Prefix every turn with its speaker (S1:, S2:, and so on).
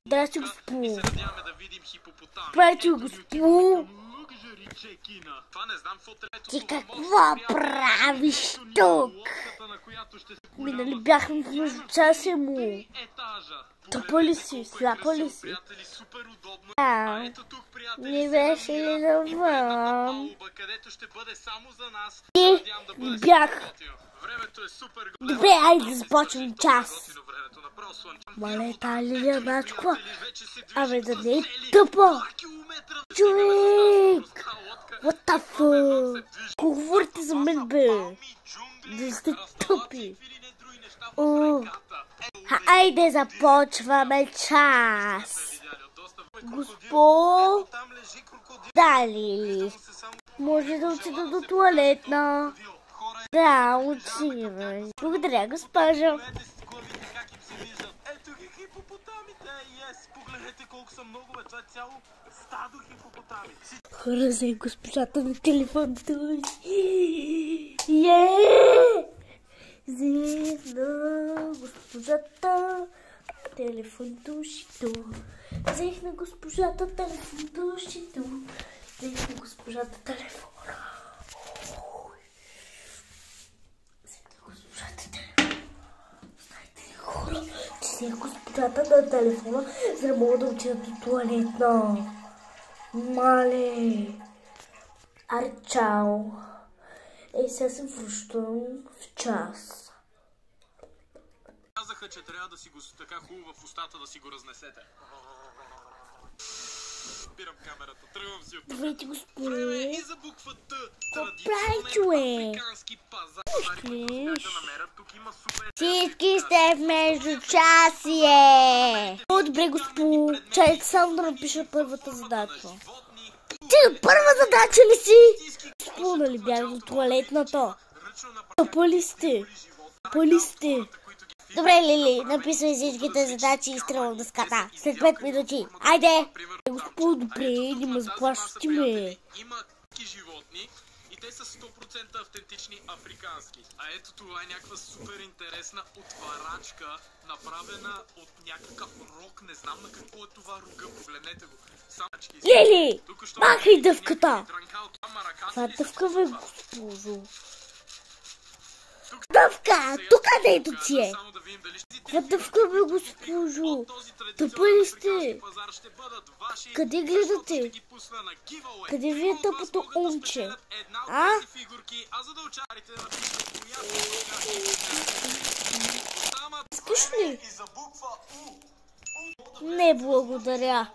S1: Здрасти, госпо.
S2: И се надяваме да видим хипопотами.
S1: Здрасти, госпо. Ти какво правиш тук? Минали бяхме в междучасие му. Тъпа ли си? Сляпа ли си? Да. Не беше ли навън? Ти бях. Добре, айде да започвам час. Мале, тая Лилия Начкова. Абе, да не е тъпа. Човек! What the fuck? Какво говорите за мен, бе? Да сте тъпи. Айде започваме час. Госпо? Да, Лили. Може да отида до туалетна. Да, отивай. Благодаря, госпожо.
S2: Ето ги хипопотамите, погледнете колко са много, бе, това е цяло стадо хипопотами.
S1: Хора, взе госпожата на телефонта. Взе на госпожата телефонта ушито. Взех на госпожата телефонта ушито. Взех на госпожата телефона. Взех на госпожата телефона. Знаете ли, хора, че взех госпожата на телефона, за да мога да отида до туалетна. Мале. Аре, чао. Сега се връщам в час.
S2: Казаха, че трябва да си го така хубаво в устата да си го разнесете. Спирам камерата, тръгвам си от тук.
S1: Здравейте, господин.
S2: Време и за буква Т.
S1: Традиционен африкански
S2: пазар.
S1: Всички сте в междучасие. Добре, госпо. Чайте само да напиша първата задача. Ти първа задача ли си? Госпо, нали бях до туалетната? Тъпа ли сте? Тъпа ли сте? Добре, Лили, написвай всичките задачи и стрелвам дъската. След 5 минути. Айде! Госпо, добре, не ме заплашвате ме.
S2: Има животни и те са 100% автентични африкански. А ето това е някаква супер интересна отварачка, направена от някакъв рог. Не знам на какво е това рога, погледнете го.
S1: Лили, махай дъвката! Това дъвка, бе, госпожо. Дъвка! Тук където ти е! Това дъвка, бе, госпожо! Тъпа ли сте? Къде гледате? Къде ви е тъпото умче? А? Искаш ли? Не, благодаря.